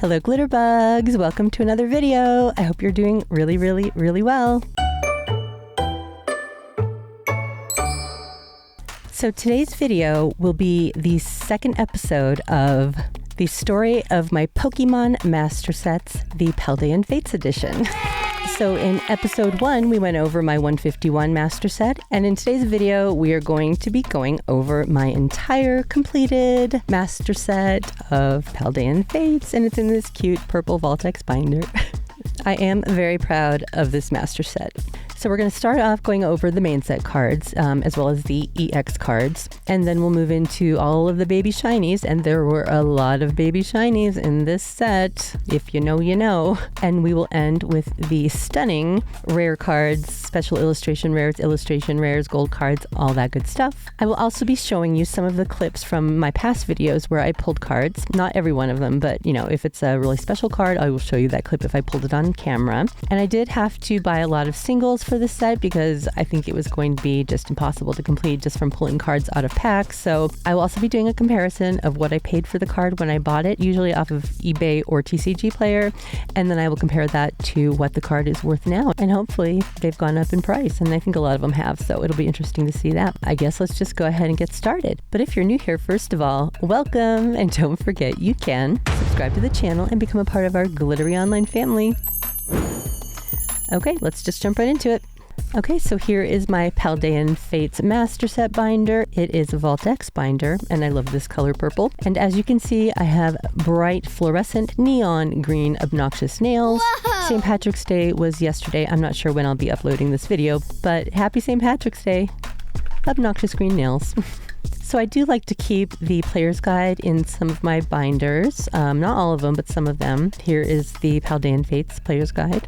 Hello GlitterBugs, welcome to another video. I hope you're doing really well. So today's video will be the second episode of the story of my Pokemon Master Sets, the PALDEAN Fates Edition. So in episode 1, we went over my 151 master set, and in today's video, we are going to be going over my entire completed master set of PALDEAN Fates, and it's in this cute purple Voltex binder. I am very proud of this master set. So we're going to start off going over the main set cards, as well as the EX cards, and then we'll move into all of the baby shinies, and there were a lot of baby shinies in this set. If you know, you know. And we will end with the stunning rare cards, special illustration rares, gold cards, all that good stuff. I will also be showing you some of the clips from my past videos where I pulled cards. Not every one of them, but you know, if it's a really special card, I will show you that clip if I pulled it on camera. And I did have to buy a lot of singles for this set because I think it was going to be just impossible to complete just from pulling cards out of packs. So I will also be doing a comparison of what I paid for the card when I bought it, usually off of eBay or TCG Player, and then I will compare that to what the card is worth now. And hopefully they've gone up in price, and I think a lot of them have, so it'll be interesting to see that. I guess let's just go ahead and get started. But if you're new here, first of all, welcome, and don't forget you can subscribe to the channel and become a part of our glittery online family. Okay, let's just jump right into it. Okay, so here is my PALDEAN Fates Master Set binder. It is a Voltex binder, and I love this color purple. And as you can see, I have bright fluorescent neon green obnoxious nails. Whoa! St. Patrick's Day was yesterday. I'm not sure when I'll be uploading this video, but happy St. Patrick's Day. Obnoxious green nails. So I do like to keep the player's guide in some of my binders. Not all of them, but some of them. Here is the PALDEAN Fates player's guide.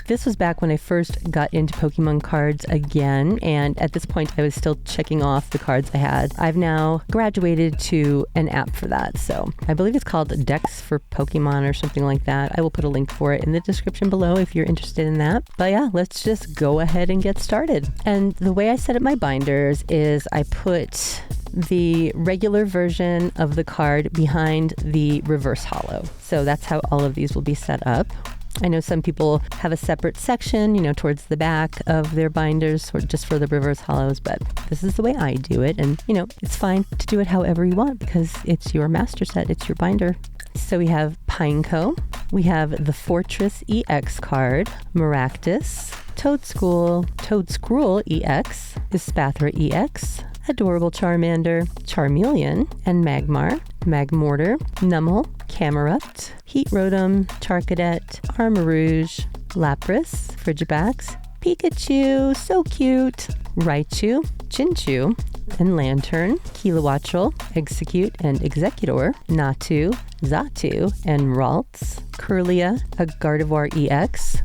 This was back when I first got into Pokemon cards again, and at this point I was still checking off the cards I had. I've now graduated to an app for that, so I believe it's called Dex for Pokemon or something like that. I will put a link for it in the description below if you're interested in that. But yeah, let's just go ahead and get started. And the way I set up my binders is I put the regular version of the card behind the reverse holo. So that's how all of these will be set up. I know some people have a separate section, you know, towards the back of their binders or just for the reverse holos, but this is the way I do it. And, you know, it's fine to do it however you want because it's your master set, it's your binder. So we have Pineco, we have the Fortress EX card, Maractus, Toadskrull EX, Espathra EX, Adorable Charmander, Charmeleon, and Magmortar, Numel, Camerupt, Heatrotom, Charcadet, Armarouge, Lapras, Frigibax, Pikachu, so cute, Raichu, Chinchou, and Lantern, Kilowattrel, Execute and Executor, Natu, Xatu, and Ralts, Kirlia, a Gardevoir EX,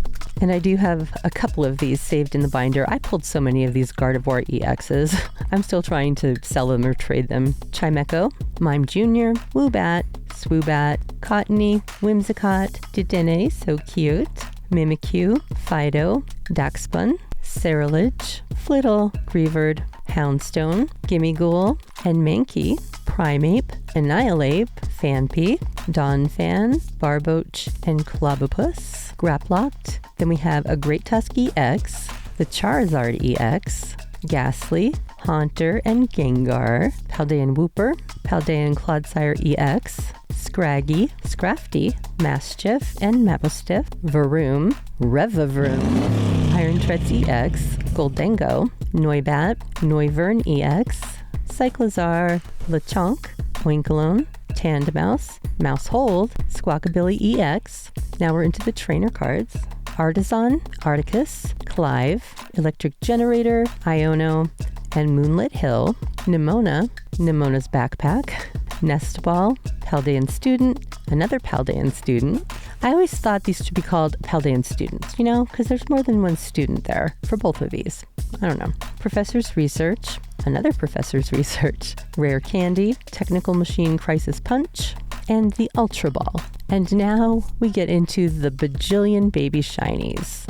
and I do have a couple of these saved in the binder. I pulled so many of these Gardevoir EXs. I'm still trying to sell them or trade them. Chimecho, Mime Jr., Woobat, Swoobat, Cottony, Whimsicott, Dedenne, so cute, Mimikyu, Fido, Daxpun, Cerulege, Flittle, Greavard, Houndstone, Gimmighoul, and Mankey, Primeape, Annihilape, Phanpy, Donphan, Barboach, and Clobopus, Graplocked. Then we have a Great Tusk EX, the Charizard EX, Ghastly, Haunter, and Gengar, Paldean Wooper, Paldean Clodsire EX, Scraggy, Scrafty, Mastiff, and Mapostiff, Varoom, Revavroom, Iron Treads EX, Goldengo, Noibat, Noivern EX, Cyclizar, Lechonk, Oinkologne, Tandemaus, Mousehold, Squawkabilly EX. Now we're into the trainer cards. Artisan, Articus, Clive, Electric Generator, Iono, and Moonlit Hill, Nimona, Nimona's Backpack, Nestball, Paldean Student, another Paldean Student. I always thought these should be called Paldean Students, you know, because there's more than one student there for both of these. I don't know. Professor's Research, another Professor's Research, Rare Candy, Technical Machine Crisis Punch, and the Ultra Ball. And now we get into the bajillion baby shinies.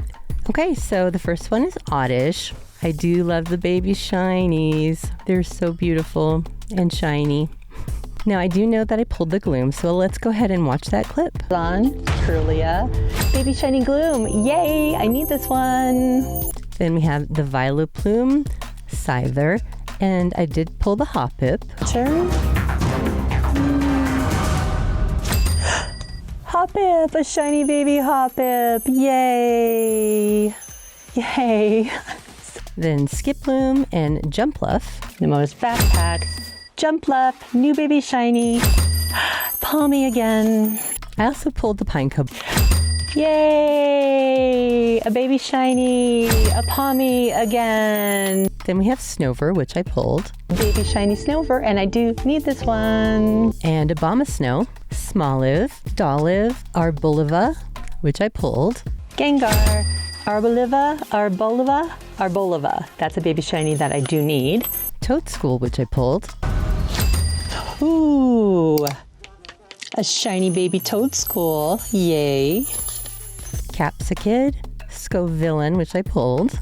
Okay, so the first one is Oddish. I do love the baby shinies. They're so beautiful and shiny. Now I do know that I pulled the Gloom, so let's go ahead and watch that clip. On Curlia, Baby Shiny Gloom. Yay, I need this one. Then we have the Vileplume, Scyther, and I did pull the Hoppip. Turn. Hoppip, a shiny baby Hoppip. Yay. Yay. Then Skiploom and Jumpluff. Nemo's backpack. Jumpluff, new baby shiny. Palmy again. I also pulled the Pineco. Yay! A baby shiny, a Palmy again. Then we have Snover, which I pulled. Baby shiny Snover, and I do need this one. And Abomasnow, Smoliv, Dolliv, Arboliva, which I pulled. Gengar, Arboliva. That's a baby shiny that I do need. Toadschool, which I pulled. Ooh, a shiny baby Toadschool. Yay. Capsakid, Scovillain, which I pulled.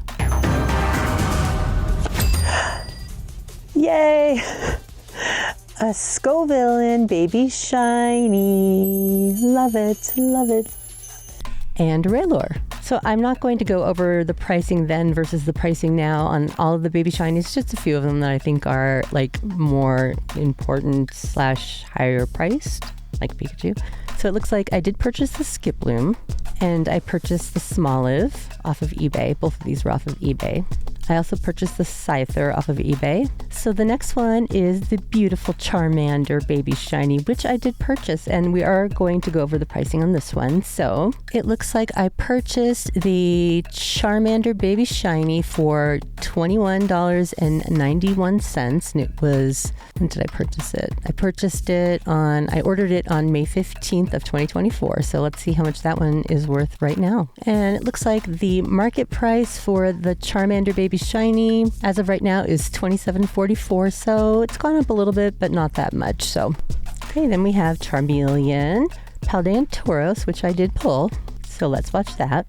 Yay! A Scovillain baby shiny. Love it, love it. And Raylor. So I'm not going to go over the pricing then versus the pricing now on all of the baby shinies, just a few of them that I think are like more important / higher priced, like Pikachu. So it looks like I did purchase the Skiploom and I purchased the Smoliv off of eBay. Both of these were off of eBay. I also purchased the Scyther off of eBay. So the next one is the beautiful Charmander baby shiny, which I did purchase, and we are going to go over the pricing on this one. So it looks like I purchased the Charmander baby shiny for $21.91, and it was, when did I purchase it? I ordered it on May 15th of 2024. So let's see how much that one is worth right now. And it looks like the market price for the Charmander baby shiny as of right now is $27.44, so it's gone up a little bit, but not that much. So okay, then we have Charmeleon, Paldean Tauros, which I did pull, so let's watch that.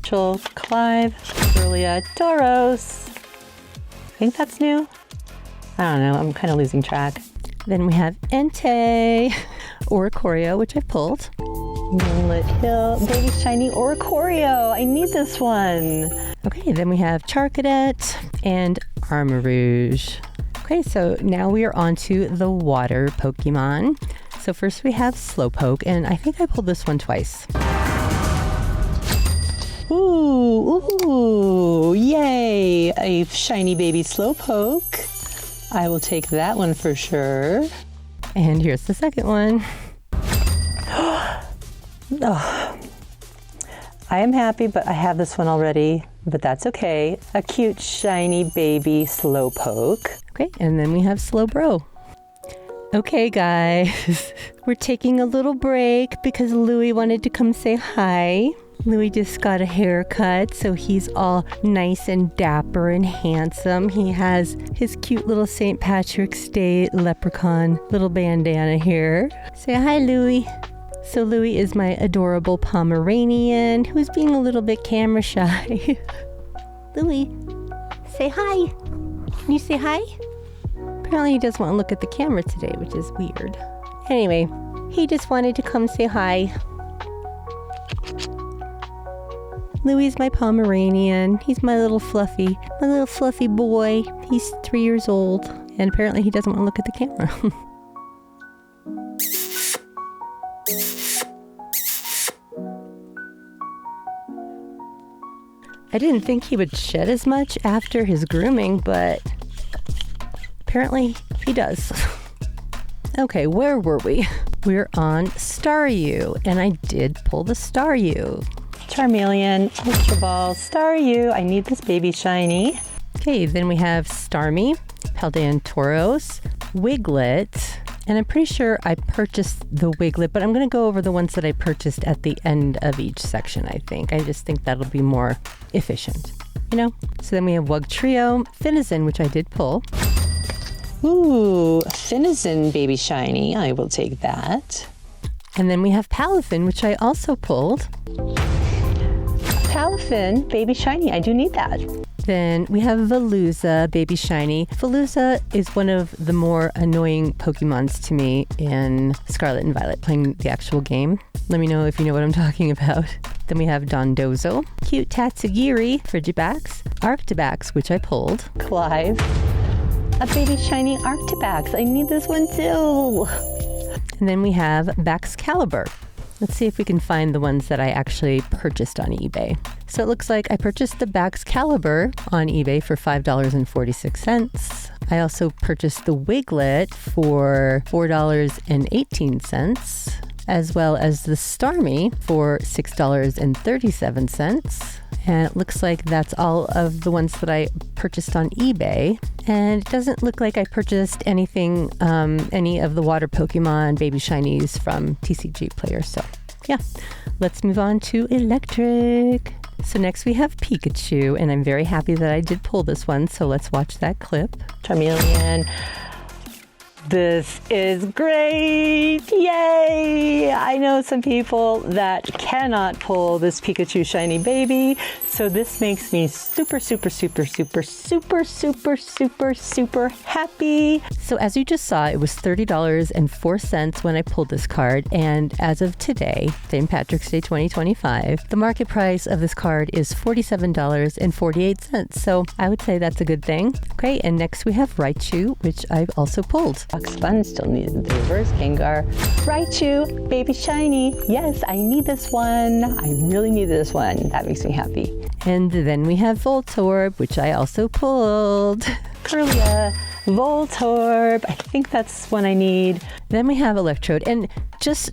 Clive, Curlia, Tauros. I think that's new. I don't know, I'm kind of losing track. Then we have Entei, Oricorio, which I pulled. Moonlit Hill, baby shiny Oricorio. I need this one. Okay, then we have Charcadet and Armarouge. Okay, so now we are on to the water Pokemon. So first we have Slowpoke, and I think I pulled this one twice. Ooh, yay! A shiny baby Slowpoke. I will take that one for sure. And here's the second one. Oh, I am happy, but I have this one already, but that's okay. A cute, shiny baby Slowpoke. Okay, and then we have Slowbro. Okay, guys, we're taking a little break because Louie wanted to come say hi. Louie just got a haircut, so he's all nice and dapper and handsome. He has his cute little St. Patrick's Day leprechaun little bandana here. Say hi, Louie. So Louie is my adorable Pomeranian who's being a little bit camera shy. Louie, say hi. Can you say hi? Apparently he doesn't want to look at the camera today, which is weird. Anyway, he just wanted to come say hi. Louie's my Pomeranian. He's my little fluffy boy. He's 3 years old, and apparently he doesn't want to look at the camera. I didn't think he would shed as much after his grooming, but apparently he does. Okay, where were we? We're on Staryu, and I did pull the Staryu. Charmeleon, Ultra Ball, Staryu. I need this baby shiny. Okay, then we have Starmie, Paldean Tauros, Wiglet, and I'm pretty sure I purchased the Wiglet, but I'm going to go over the ones that I purchased at the end of each section, I think. I just think that'll be more efficient, you know? So then we have Wugtrio, Finizen, which I did pull. Ooh, Finizen baby shiny. I will take that. And then we have Palafin, which I also pulled. Palafin baby shiny. I do need that. Then we have Veluza, Baby Shiny. Veluza is one of the more annoying Pokemons to me in Scarlet and Violet, playing the actual game. Let me know if you know what I'm talking about. Then we have Dondozo, cute Tatsugiri, Frigibax, Arctibax, which I pulled, Clive, a Baby Shiny Arctibax. I need this one too. And then we have Baxcalibur. Let's see if we can find the ones that I actually purchased on eBay. So it looks like I purchased the Baxcalibur on eBay for $5.46. I also purchased the Wiglet for $4.18, as well as the Starmie for $6.37. And it looks like that's all of the ones that I purchased on eBay. And it doesn't look like I purchased anything, any of the water Pokemon Baby Shinies from TCG Player. So yeah, let's move on to electric. So next we have Pikachu, and I'm very happy that I did pull this one. So let's watch that clip. Charmeleon. This is great! Yay! I know some people that cannot pull this Pikachu shiny baby, so this makes me super happy. So as you just saw, it was $30.04 when I pulled this card, and as of today, St. Patrick's Day 2025, the market price of this card is $47.48, so I would say that's a good thing. Okay, and next we have Raichu, which I've also pulled. Fun still needed the reverse Gengar. Raichu, Baby Shiny. Yes, I need this one. I really need this one. That makes me happy. And then we have Voltorb, which I also pulled. Kirlia, Voltorb. I think that's one I need. Then we have Electrode. And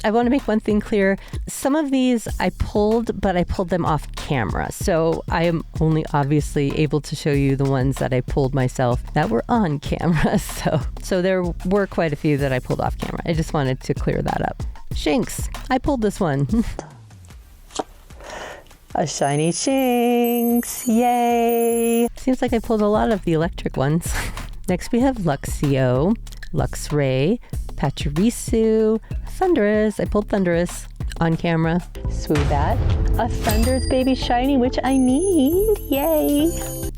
I want to make one thing clear. Some of these I pulled, but I pulled them off camera. So I am only obviously able to show you the ones that I pulled myself that were on camera. So there were quite a few that I pulled off camera. I just wanted to clear that up. Shinx. I pulled this one. A shiny Shinx. Yay. Seems like I pulled a lot of the electric ones. Next we have Luxio, Luxray, Pachirisu, Thundurus. I pulled Thundurus on camera. Swoobat, a Thundurus Baby Shiny, which I need. Yay.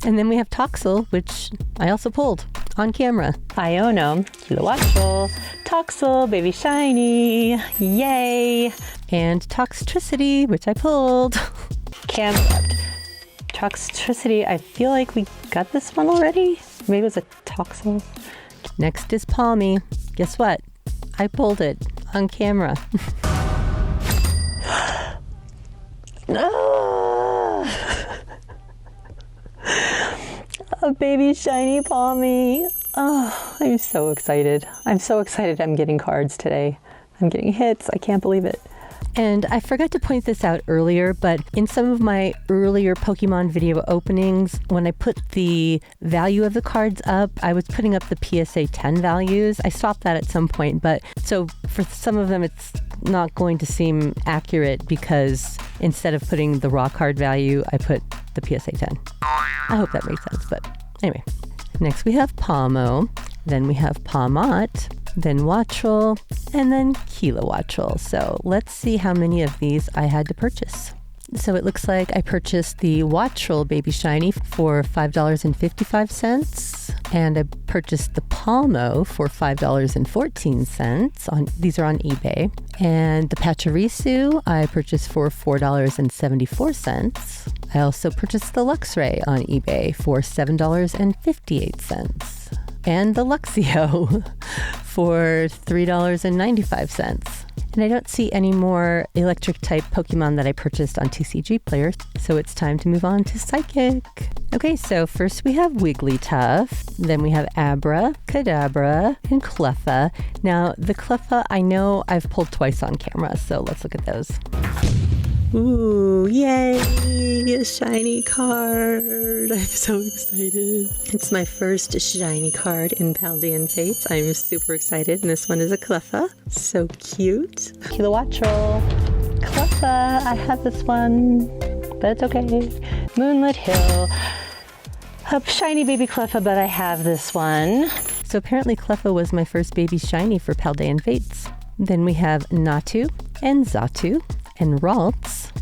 And then we have Toxel, which I also pulled on camera. Iono, Kilowattrel, Toxel, Baby Shiny. Yay. And Toxtricity, which I pulled. Camerupt. Toxtricity, I feel like we got this one already. Maybe it was a Toxel. Next is Palmy. Guess what? I pulled it on camera. A Baby Shiny Palmy. Oh, I'm so excited. I'm so excited I'm getting cards today. I'm getting hits. I can't believe it. And I forgot to point this out earlier, but in some of my earlier Pokemon video openings, when I put the value of the cards up, I was putting up the PSA 10 values. I stopped that at some point, but so for some of them, it's not going to seem accurate because instead of putting the raw card value, I put the PSA 10. I hope that makes sense, but anyway. Next we have Palmo, then we have Palmot, then Wattrel, and then Kilowattrel. So let's see how many of these I had to purchase. So it looks like I purchased the Wattrel Baby Shiny for $5.55, and I purchased the Palmo for $5.14. These are on eBay. And the Pachirisu I purchased for $4.74. I also purchased the Luxray on eBay for $7.58. And the Luxio for $3.95. And I don't see any more electric type Pokemon that I purchased on TCG Player, so it's time to move on to Psychic. Okay, so first we have Wigglytuff, then we have Abra, Kadabra, and Cleffa. Now, the Cleffa I know I've pulled twice on camera, so let's look at those. Ooh, yay! A shiny card! I'm so excited. It's my first shiny card in PALDEAN FATES. I'm super excited, and this one is a Cleffa. So cute. Kilowattrel. Cleffa. I have this one, but it's okay. Moonlit Hill. A shiny baby Cleffa, but I have this one. So apparently Cleffa was my first baby shiny for PALDEAN FATES. Then we have Natu and Xatu and Ralts.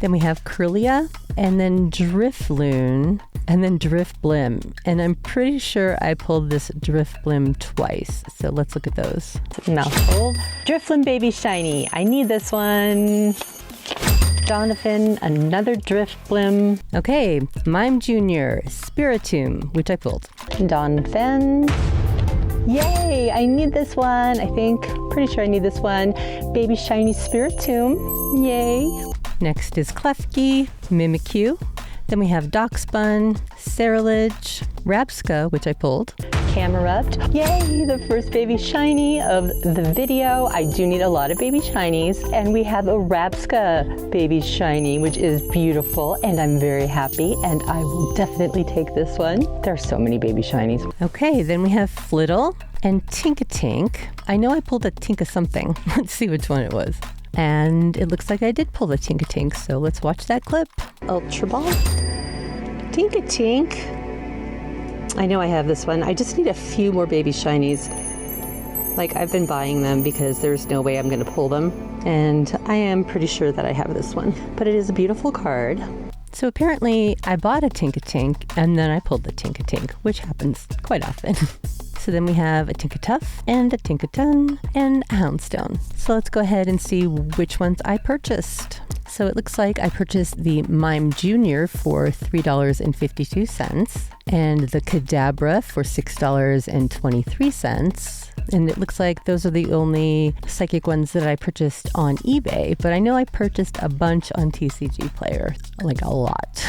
Then we have Kirlia, and then Drifloon, and then Drift Blim. And I'm pretty sure I pulled this Drift Blim twice. So let's look at those. Mouthful. Drift Blim Baby Shiny. I need this one. Donovan, another Drift Blim. Okay, Mime Jr., Spiritomb, which I pulled. Donovan. Yay, I need this one, I think. Pretty sure I need this one. Baby Shiny Spiritomb. Yay. Next is Klefki, Mimikyu. Then we have Doxbun, Cerulege, Rabska, which I pulled. Camerupt. Yay, the first baby shiny of the video. I do need a lot of baby shinies. And we have a Rabska baby shiny, which is beautiful. And I'm very happy. And I will definitely take this one. There are so many baby shinies. Okay, then we have Flittle and Tinkatink. I know I pulled a Tinka something. Let's see which one it was. And it looks like I did pull the Tinkatink, so let's watch that clip. Ultra Ball. Tinkatink. I know I have this one. I just need a few more baby shinies. Like, I've been buying them because there's no way I'm gonna pull them. And I am pretty sure that I have this one. But it is a beautiful card. So apparently I bought a Tinkatink and then I pulled the Tinkatink, which happens quite often. So then we have a Tinkatuff and a Tinkatun and a Houndstone. So let's go ahead and see which ones I purchased. So it looks like I purchased the Mime Jr. for $3.52 and the Kadabra for $6.23. And it looks like those are the only psychic ones that I purchased on eBay, but I know I purchased a bunch on TCG Player, like a lot.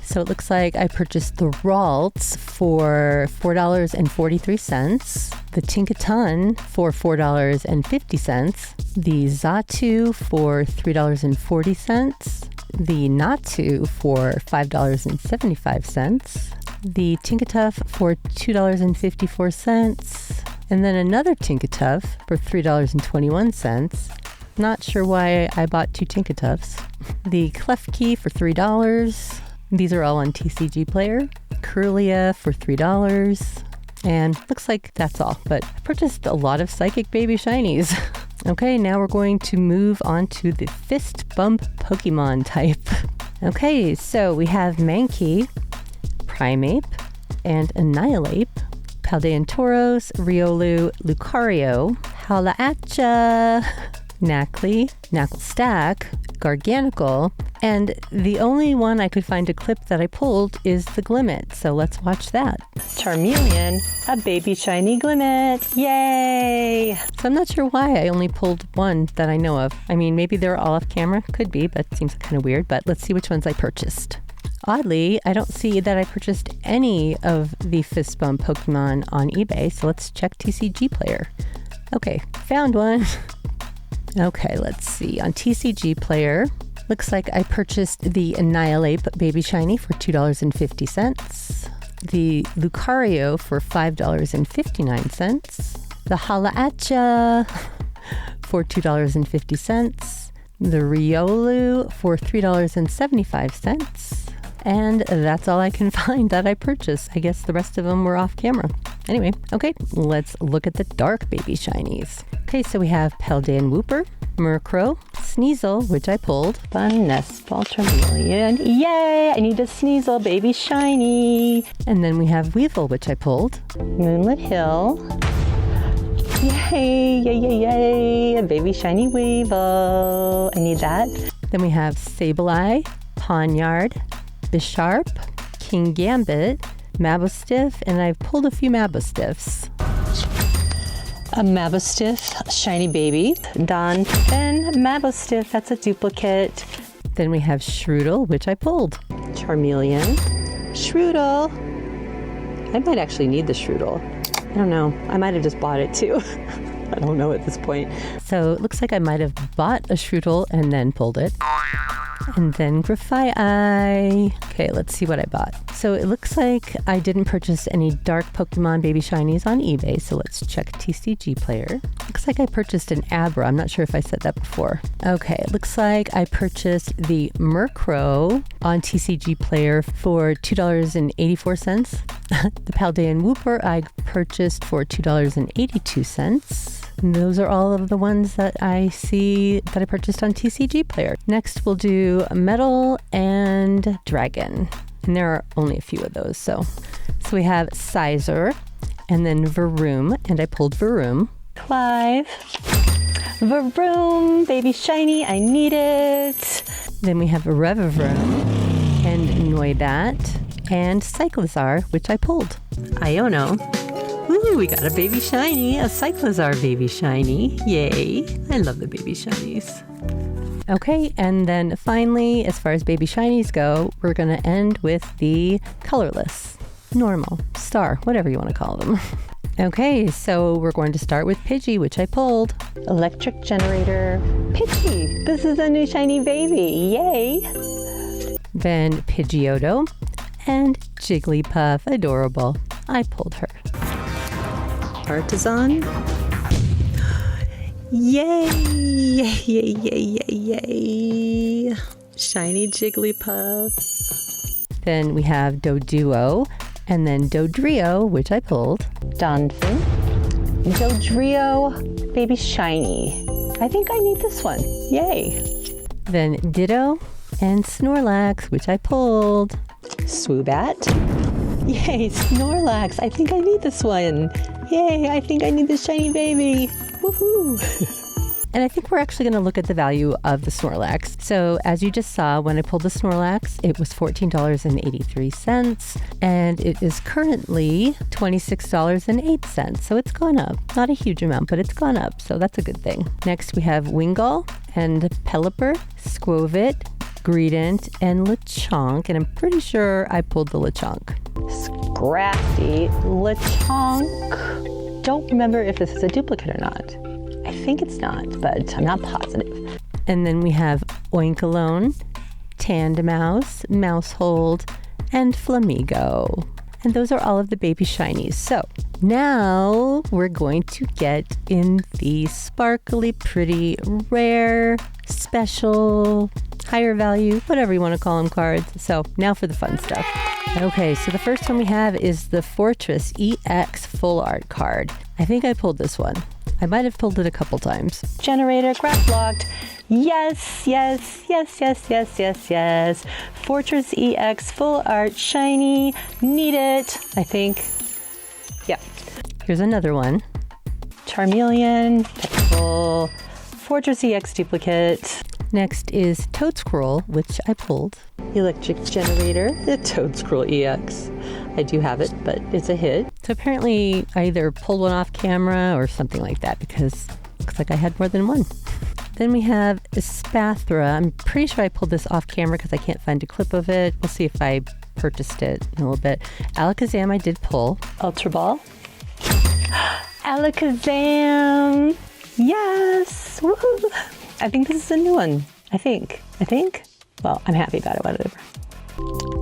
So it looks like I purchased the Ralts for $4.43, the Tinkatun for $4.50, the Xatu for $3.40, the Natu for $5.75, the Tinkatuff for $2.54, and then another Tinkatuff for $3.21. Not sure why I bought two Tinkatuffs. The Klefki for $3. These are all on TCG Player. Curlia for $3. And looks like that's all, but I purchased a lot of Psychic Baby Shinies. Okay, now we're going to move on to the Fist Bump Pokemon type. Okay, so we have Mankey, Primeape, and Annihilate, Paldean Tauros, Riolu, Lucario, Halaatcha, Knackley, Knacklestack, Garganical, and the only one I could find a clip that I pulled is the Glimmet, so let's watch that. Charmeleon, a baby shiny Glimmet, yay! So I'm not sure why I only pulled one that I know of. I mean, maybe they're all off camera, could be, but it seems kind of weird, but let's see which ones I purchased. Oddly, I don't see that I purchased any of the Fist Bump Pokemon on eBay, so let's check TCG Player. Okay, found one. Okay, let's see. On TCG Player, looks like I purchased the Annihilate Baby Shiny for $2.50, the Lucario for $5.59, the Halaatcha for $2.50, the Riolu for $3.75, and that's all I can find that I purchased. I guess the rest of them were off camera. Anyway, okay, let's look at the Dark Baby Shinies. Okay, so we have Paldean Wooper, Murkrow, Sneasel, which I pulled, Nestball, Charmeleon, yay! I need a Sneasel Baby Shiny. And then we have Weevil, which I pulled, Moonlit Hill, yay, yay, yay, yay, a Baby Shiny Weevil. I need that. Then we have Sableye, Pawniard, Bisharp, King Gambit, Mabostiff, and I've pulled a few Mabostiffs. A Mabostiff shiny baby. Donphin Mabostiff, that's a duplicate. Then we have Shroodle, which I pulled. Charmeleon. Shroodle. I might actually need the Shroodle. I don't know. I might have just bought it too. I don't know at this point. So it looks like I might have bought a Shroodle and then pulled it. And then Grafaiai. Okay, let's see what I bought. So it looks like I didn't purchase any dark Pokemon baby shinies on eBay, so let's check TCG Player. Looks like I purchased an Abra. I'm not sure if I said that before. Okay, it looks like I purchased the Murkrow on TCG Player for $2.84. The Paldean Wooper I purchased for $2.82. And those are all of the ones that I see that I purchased on TCG Player. Next, we'll do Metal and Dragon. And there are only a few of those. So we have Sizer and then Varoom, and I pulled Varoom. Clive. Varoom, baby shiny, I need it. Then we have Revavroom and Noibat and Cyclizar, which I pulled. Iono. Ooh, we got a baby shiny, a Cyclizar baby shiny. Yay. I love the baby shinies. Okay, and then finally, as far as baby shinies go, we're going to end with the colorless, normal, star, whatever you want to call them. Okay, so we're going to start with Pidgey, which I pulled. Electric generator. Pidgey, this is a new shiny baby. Yay! Then Pidgeotto and Jigglypuff, adorable. I pulled her. Artisan. Yay! Yay, yay, yay, yay, yay! Shiny Jigglypuff. Then we have Doduo, and then Dodrio, which I pulled. Donphin. Dodrio, baby shiny. I think I need this one. Yay! Then Ditto and Snorlax, which I pulled. Swoobat. Yay, Snorlax. I think I need this one. Yay, I think I need this shiny baby. Woohoo! And I think we're actually going to look at the value of the Snorlax. So as you just saw, when I pulled the Snorlax, it was $14.83, and it is currently $26.08. So it's gone up. Not a huge amount, but it's gone up. So that's a good thing. Next, we have Wingull and Pelipper, Squovit, Greedent, and Lechonk. And I'm pretty sure I pulled the Lechonk. Scrafty Lechonk. Don't remember if this is a duplicate or not. I think it's not, but I'm not positive. And then we have Oinkalone, Tandemaus, Mousehold, and Flamigo. And those are all of the baby shinies. So now we're going to get in the sparkly, pretty, rare, special, higher value, whatever you want to call them, cards. So now for the fun stuff. Okay, so the first one we have is the Fortress EX Full Art card. I think I pulled this one. I might have pulled it a couple times. Generator, graph locked. Yes, yes, yes, yes, yes, yes, yes. Fortress EX Full Art Shiny. Need it, I think. Yeah. Here's another one. Charmeleon, Petal, Fortress EX Duplicate. Next is Toadscroll, which I pulled. Electric Generator, the Toadscroll EX. I do have it, but it's a hit. So apparently I either pulled one off camera or something like that, because it looks like I had more than one. Then we have Espathra. I'm pretty sure I pulled this off camera because I can't find a clip of it. We'll see if I purchased it in a little bit. Alakazam I did pull. Ultra Ball. Alakazam! Yes! Woo-hoo. I think this is a new one. I think. Well, I'm happy about it, whatever.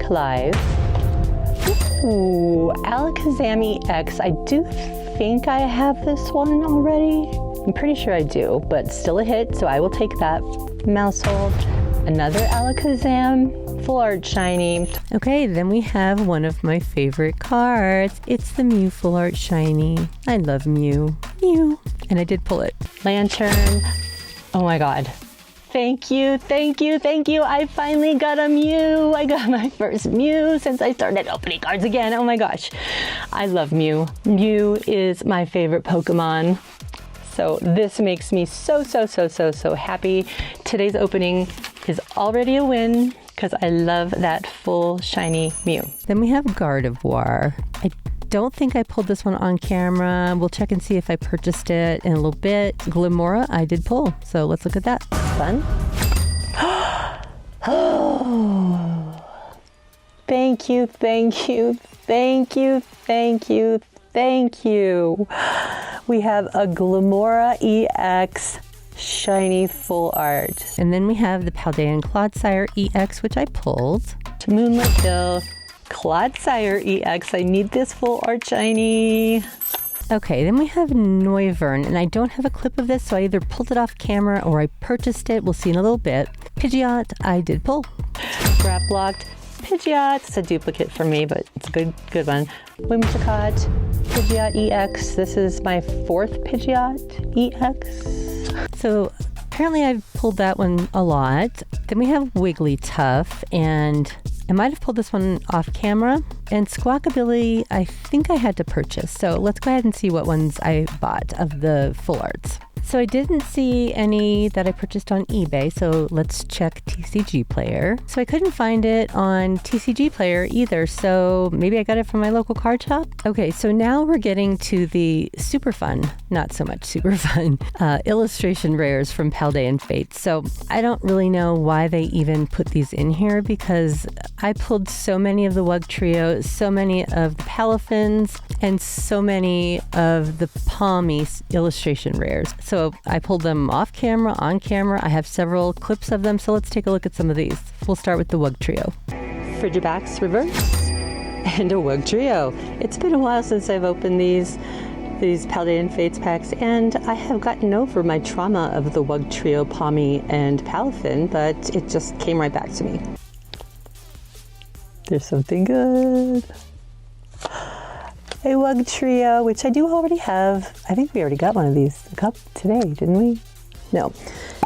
Clive. Ooh, Alakazam EX. I do think I have this one already. I'm pretty sure I do, but still a hit, so I will take that. Mousehold. Another Alakazam Full Art Shiny. Okay, then we have one of my favorite cards. It's the Mew Full Art Shiny. I love Mew. Mew. And I did pull it. Lantern. Oh my god. Thank you, thank you, thank you. I finally got a Mew. I got my first Mew since I started opening cards again. Oh my gosh. I love Mew. Mew is my favorite Pokemon. So this makes me so happy. Today's opening is already a win because I love that full shiny Mew. Then we have Gardevoir. I don't think I pulled this one on camera. We'll check and see if I purchased it in a little bit. Glimmora, I did pull. So let's look at that. Fun. Oh. Thank you, thank you, thank you, thank you, thank you. We have a Glimmora EX Shiny Full Art. And then we have the Paldean Clodsire EX, which I pulled. Moonlit Hill. Clodsire EX. I need this Full Art Shiny. Okay, then we have Noivern, and I don't have a clip of this, so I either pulled it off camera or I purchased it. We'll see in a little bit. Pidgeot, I did pull. Grab locked. Pidgeot. It's a duplicate for me, but it's a good one. Whimsicott, Pidgeot EX. This is my fourth Pidgeot EX. So apparently I've pulled that one a lot. Then we have Wigglytuff, and I might have pulled this one off camera. And Squawkabilly, I think I had to purchase. So let's go ahead and see what ones I bought of the full arts. So I didn't see any that I purchased on eBay, so let's check TCG Player. So I couldn't find it on TCG Player either, so maybe I got it from my local card shop? Okay, so now we're getting to the super fun, not so much super fun, illustration rares from PALDEAN FATES. So I don't really know why they even put these in here, because I pulled so many of the Wug Trio, so many of the Palafins, and so many of the Palmy illustration rares. So I pulled them off camera, on camera. I have several clips of them, so let's take a look at some of these. We'll start with the Wug Trio. Frigibax Reverse and a Wug Trio. It's been a while since I've opened these PALDEAN FATES packs, and I have gotten over my trauma of the Wug Trio, Palmy, and Palafin, but it just came right back to me. There's something good. A Wug Trio, which I do already have. I think we already got one of these today, didn't we? No,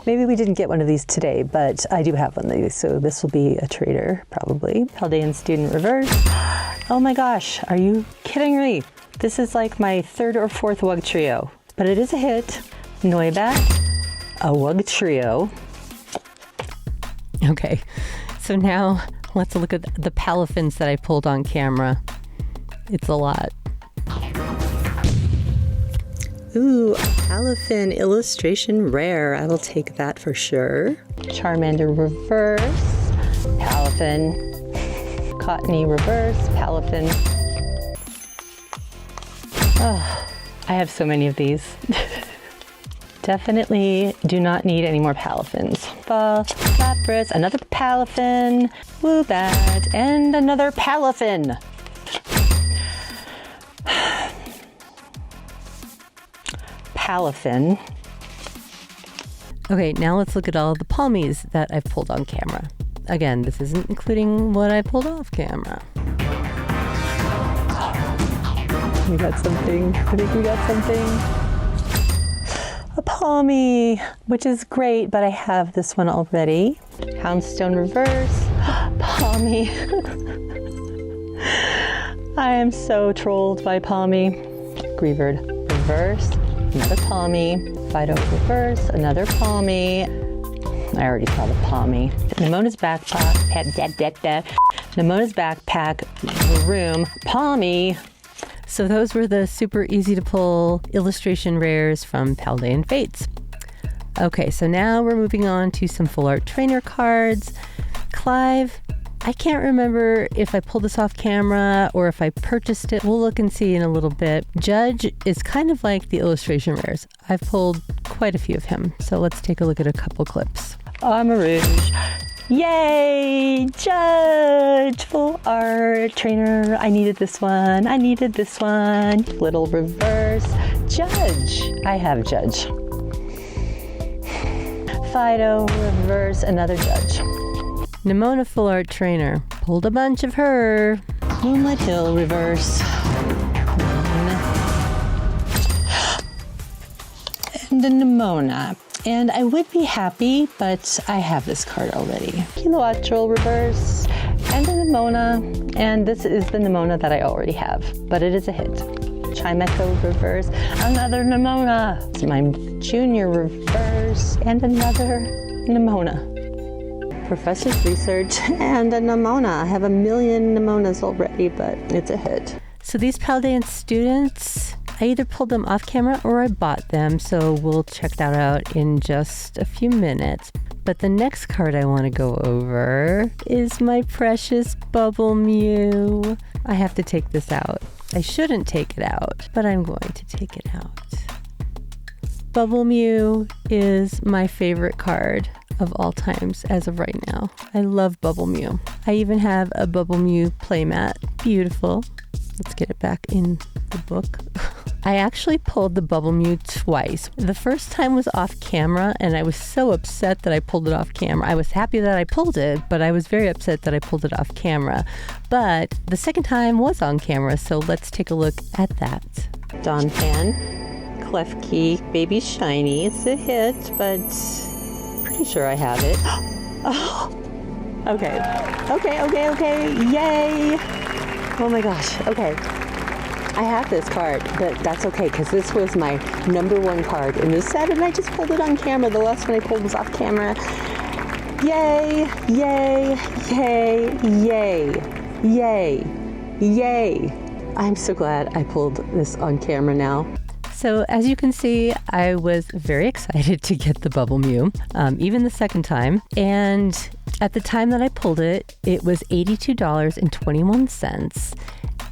maybe we didn't get one of these today, but I do have one of these, so this will be a trader, probably. PALDEAN Student Reverse. Oh my gosh, are you kidding me? This is like my third or fourth Wug Trio, but it is a hit. Noibat, a Wug Trio. Okay, so now let's look at the Palafins that I pulled on camera. It's a lot. Ooh, Palafin illustration rare. I will take that for sure. Charmander Reverse, Palafin. Cottony Reverse, Palafin. Oh, I have so many of these. Definitely do not need any more Palafins. Lapras, another Palafin. Woobat, and another Palafin. Palafin. Okay, now let's look at all the Palmies that I've pulled on camera. Again, this isn't including what I pulled off camera. We got something. I think we got something. A Palmy, which is great, but I have this one already. Houndstone Reverse. Palmy. I am so trolled by Palmy. Greavard Reverse. Another Palmy. Fido Reverse, another Palmy. I already saw the Palmy. Nemona's Backpack, Nemona's Backpack, Room, Palmy. So those were the super easy to pull illustration rares from PALDEAN FATES. Okay, so now we're moving on to some full art trainer cards. Clive, I can't remember if I pulled this off camera or if I purchased it. We'll look and see in a little bit. Judge is kind of like the illustration rares. I've pulled quite a few of him, so let's take a look at a couple clips. Armarouge. Yay! Judge! Full art trainer. I needed this one. I needed this one. Little Reverse. Judge. I have Judge. Fido Reverse. Another Judge. Nemona Full Art Trainer. Pulled a bunch of her. Moonlight Hill Reverse. And a Nemona. And I would be happy, but I have this card already. Kilowattrel Reverse. And a Nemona. And this is the Nemona that I already have, but it is a hit. Chimecho Reverse. Another Nemona. It's my Junior Reverse. And another Nemona. Professor's Research and a Nemona. I have a million Nemonas already, but it's a hit. So these PALDEAN students, I either pulled them off camera or I bought them, so we'll check that out in just a few minutes. But the next card I want to go over is my precious Bubble Mew. I have to take this out. I shouldn't take it out, but I'm going to take it out. Bubble Mew is my favorite card of all times as of right now. I love Bubble Mew. I even have a Bubble Mew playmat. Beautiful. Let's get it back in the book. I actually pulled the Bubble Mew twice. The first time was off camera, and I was so upset that I pulled it off camera. I was happy that I pulled it, but I was very upset that I pulled it off camera. But the second time was on camera, so let's take a look at that. Donphan, Klefki, Baby Shiny. It's a hit, but pretty sure I have it. Oh, okay. Yay. Oh my gosh. Okay. I have this card, but that's okay because this was my #1 card in this set, and I just pulled it on camera. The last one I pulled was off camera. Yay, yay, yay, yay, yay, yay. I'm so glad I pulled this on camera now. So as you can see, I was very excited to get the Bubble Mew, even the second time. And at the time that I pulled it, it was $82.21.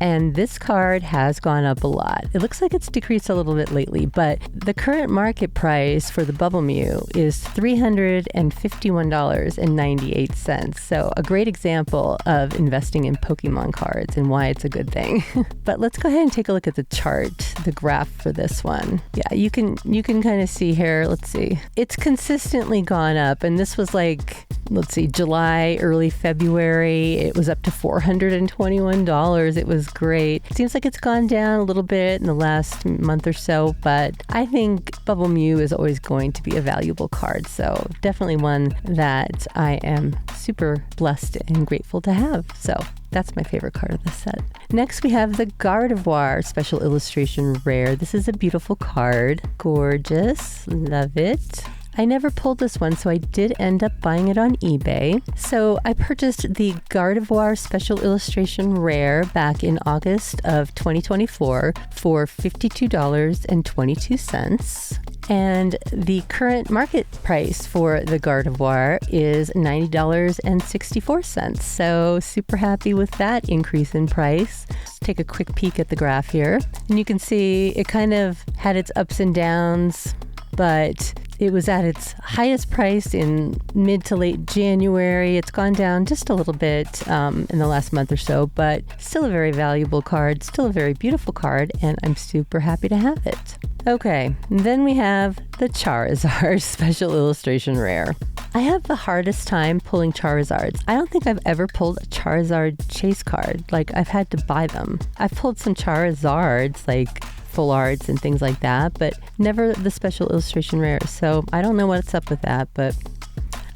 And this card has gone up a lot. It looks like it's decreased a little bit lately, but the current market price for the Bubble Mew is $351.98. So a great example of investing in Pokemon cards and why it's a good thing. But let's go ahead and take a look at the chart, the graph for this one. Yeah, you can kind of see here. Let's see. It's consistently gone up, and this was like, let's see, July, early February. It was up to $421. It was great. It seems like it's gone down a little bit in the last month or so, but I think Bubble Mew is always going to be a valuable card. So definitely one that I am super blessed and grateful to have. So that's my favorite card of the set. Next, we have the Gardevoir Special Illustration Rare. This is a beautiful card. Gorgeous. Love it. I never pulled this one, so I did end up buying it on eBay. So I purchased the Gardevoir Special Illustration Rare back in August of 2024 for $52.22. And the current market price for the Gardevoir is $90.64. So super happy with that increase in price. Let's take a quick peek at the graph here. And you can see it kind of had its ups and downs, but it was at its highest price in mid to late January. It's gone down just a little bit in the last month or so, but still a very valuable card, still a very beautiful card, and I'm super happy to have it. Okay, then we have the Charizard Special Illustration Rare. I have the hardest time pulling Charizards. I don't think I've ever pulled a Charizard chase card. Like, I've had to buy them. I've pulled some Charizards, like full arts and things like that, but never the Special Illustration Rare. So I don't know what's up with that, but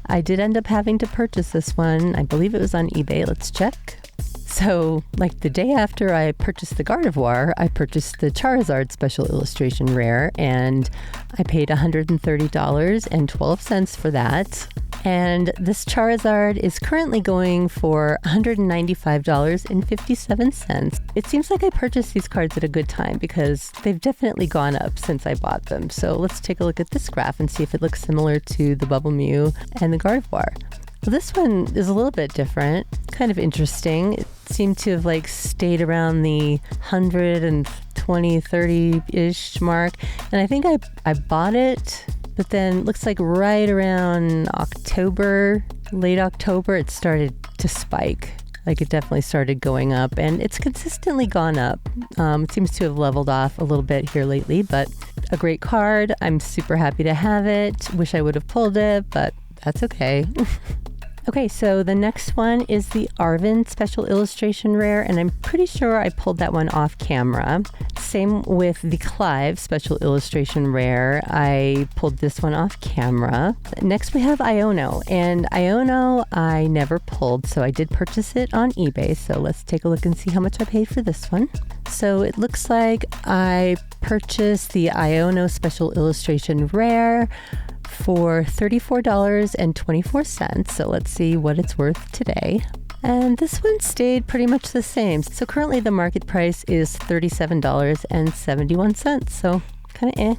I did end up having to purchase this one. I believe it was on eBay. Let's check. So, like the day after I purchased the Gardevoir, I purchased the Charizard Special Illustration Rare, and I paid $130.12 for that. And this Charizard is currently going for $195.57. It seems like I purchased these cards at a good time because they've definitely gone up since I bought them. So let's take a look at this graph and see if it looks similar to the Bubble Mew and the Gardevoir. Well, this one is a little bit different, kind of interesting. It seemed to have like stayed around the 120, 30-ish mark. And I think I bought it, but then looks like right around October, late October, it started to spike. Like it definitely started going up, and it's consistently gone up. It seems to have leveled off a little bit here lately, but a great card. I'm super happy to have it. Wish I would have pulled it, but that's okay. Okay, so the next one is the Arven Special Illustration Rare, and I'm pretty sure I pulled that one off camera. Same with the Clive Special Illustration Rare. I pulled this one off camera. Next we have Iono, and Iono I never pulled, so I did purchase it on eBay. So let's take a look and see how much I paid for this one. So it looks like I purchased the Iono Special Illustration Rare for $34.24. So let's see what it's worth today. And this one stayed pretty much the same. So currently the market price is $37.71. So kind of eh.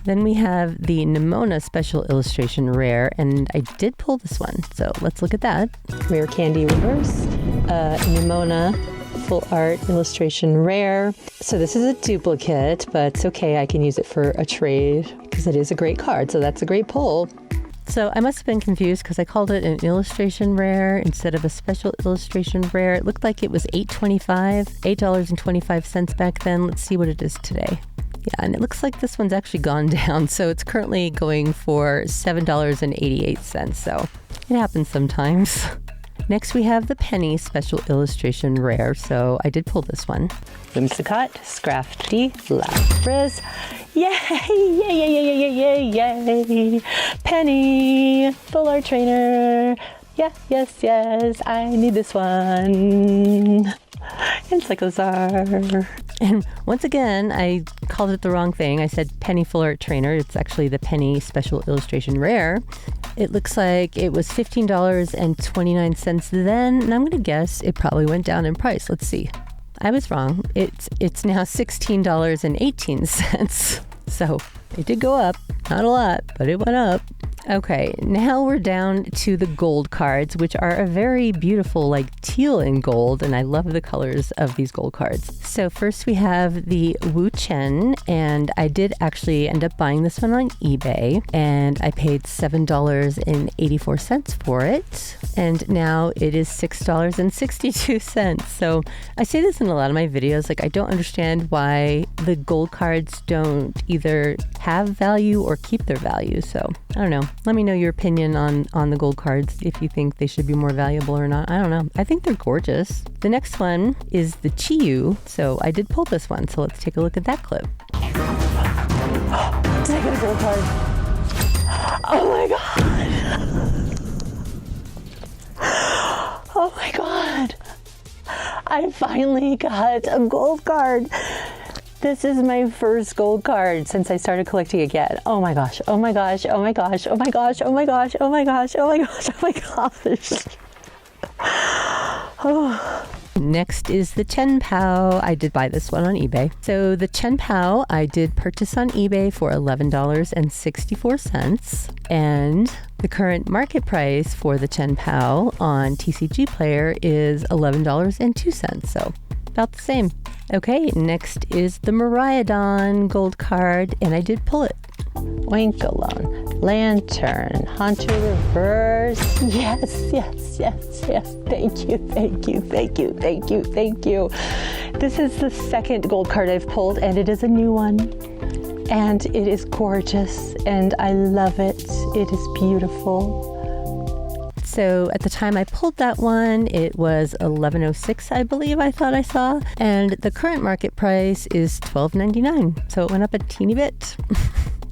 Then we have the Nimona Special Illustration Rare, and I did pull this one. So let's look at that. Rare Candy Reverse, Nimona Full Art Illustration Rare. So this is a duplicate, but it's okay. I can use it for a trade because it is a great card. So that's a great pull. So I must have been confused because I called it an illustration rare instead of a special illustration rare. It looked like it was $8.25 back then. Let's see what it is today. Yeah, and it looks like this one's actually gone down. So it's currently going for $7.88. So it happens sometimes. Next we have the Penny Special Illustration Rare, so I did pull this one. Whimsicott, Scrafty, Lapras. Yay! Yay, yay, yay, yay, yay, yay! Penny, Full Art Trainer. Yes, yes, yes, I need this one. Encyclosaur. And once again, I called it the wrong thing. I said Penny Full Art Trainer. It's actually the Penny Special Illustration Rare. It looks like it was $15.29 then, and I'm going to guess it probably went down in price. Let's see. I was wrong. It's now $16.18. So it did go up. Not a lot, but it went up. Okay, now we're down to the gold cards, which are a very beautiful, like teal and gold, and I love the colors of these gold cards. So first we have the Wu Chen, and I did actually end up buying this one on eBay, and I paid $7.84 for it, and now it is $6.62. So I say this in a lot of my videos, like I don't understand why the gold cards don't either have value or keep their value. So I don't know. Let me know your opinion on the gold cards, if you think they should be more valuable or not. I don't know. I think they're gorgeous. The next one is the Chiyu. So I did pull this one. So let's take a look at that clip. Did I get a gold card? Oh my God. Oh my God. I finally got a gold card. This is my first gold card since I started collecting again. Oh my gosh, oh my gosh, oh my gosh, oh my gosh, oh my gosh, oh my gosh, oh my gosh, oh my gosh. Oh. Next is the Chen Pao. I did buy this one on eBay. So the Chen Pao I did purchase on eBay for $11.64. And the current market price for the Chen Pao on TCG Player is $11.02. So about the same. Okay, next is the Miraidon gold card, and I did pull it. Winkalone, Lantern, Haunter Reverse. Yes, yes, yes, yes. Thank you, thank you, thank you, thank you, thank you. This is the second gold card I've pulled, and it is a new one. And it is gorgeous, and I love it. It is beautiful. So at the time I pulled that one, it was $11.06, I believe I thought I saw. And the current market price is $12.99. So it went up a teeny bit.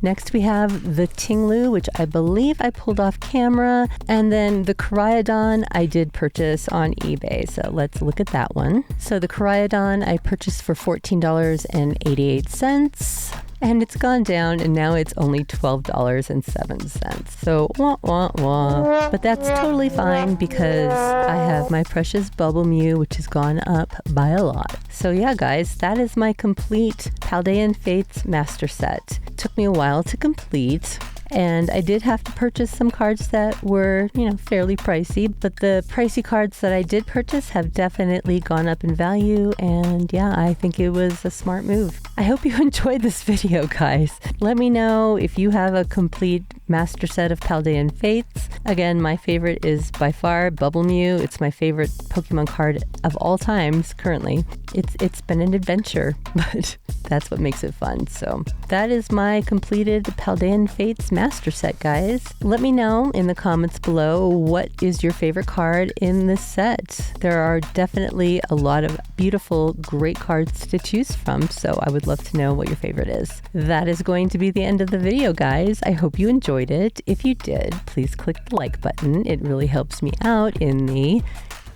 Next we have the Tinglu, which I believe I pulled off camera. And then the Koraidon I did purchase on eBay. So let's look at that one. So the Koraidon I purchased for $14.88. And it's gone down, and now it's only $12.07. So, wah, wah, wah. But that's totally fine because I have my precious Bubble Mew, which has gone up by a lot. So yeah, guys, that is my complete PALDEAN Fates Master Set. It took me a while to complete. And I did have to purchase some cards that were, fairly pricey, but the pricey cards that I did purchase have definitely gone up in value. And yeah, I think it was a smart move. I hope you enjoyed this video, guys. Let me know if you have a complete master set of PALDEAN Fates. Again, my favorite is by far Bubble Mew. It's my favorite Pokemon card of all times currently. It's been an adventure, but that's what makes it fun. So that is my completed PALDEAN Fates master set, guys. Let me know in the comments below what is your favorite card in this set. There are definitely a lot of beautiful, great cards to choose from, so I would love to know what your favorite is. That is going to be the end of the video, guys. I hope you enjoyed it. If you did, please click the like button. It really helps me out in the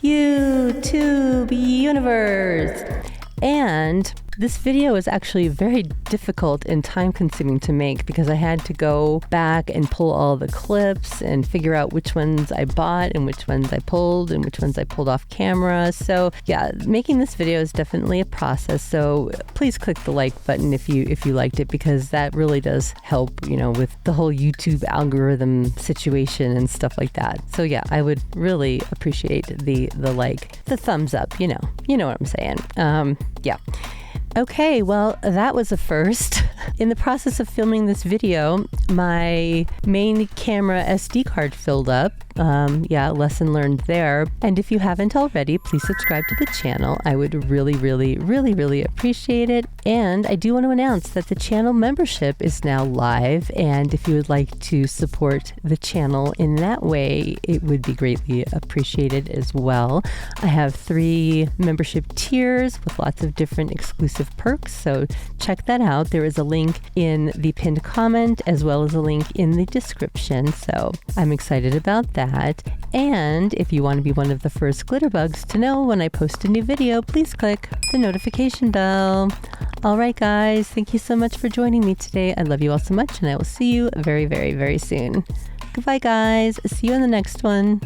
YouTube universe. And this video is actually very difficult and time-consuming to make because I had to go back and pull all the clips and figure out which ones I bought and which ones I pulled and which ones I pulled off camera. So yeah, making this video is definitely a process. So please click the like button if you liked it, because that really does help, with the whole YouTube algorithm situation and stuff like that. So yeah, I would really appreciate the like, the thumbs up. You know what I'm saying. Yeah. Okay, well, that was a first. In the process of filming this video, my main camera SD card filled up, Yeah, lesson learned there. And if you haven't already, please subscribe to the channel. I would really appreciate it. And I do want to announce that the channel membership is now live. And if you would like to support the channel in that way, it would be greatly appreciated as well. I have 3 membership tiers with lots of different exclusive perks. So check that out. There is a link in the pinned comment as well as a link in the description. So I'm excited about that. And if you want to be one of the first GlitterBugs to know when I post a new video, please click the notification bell. All right, guys, thank you so much for joining me today. I love you all so much, and I will see you very soon. Goodbye, guys. See you in the next one.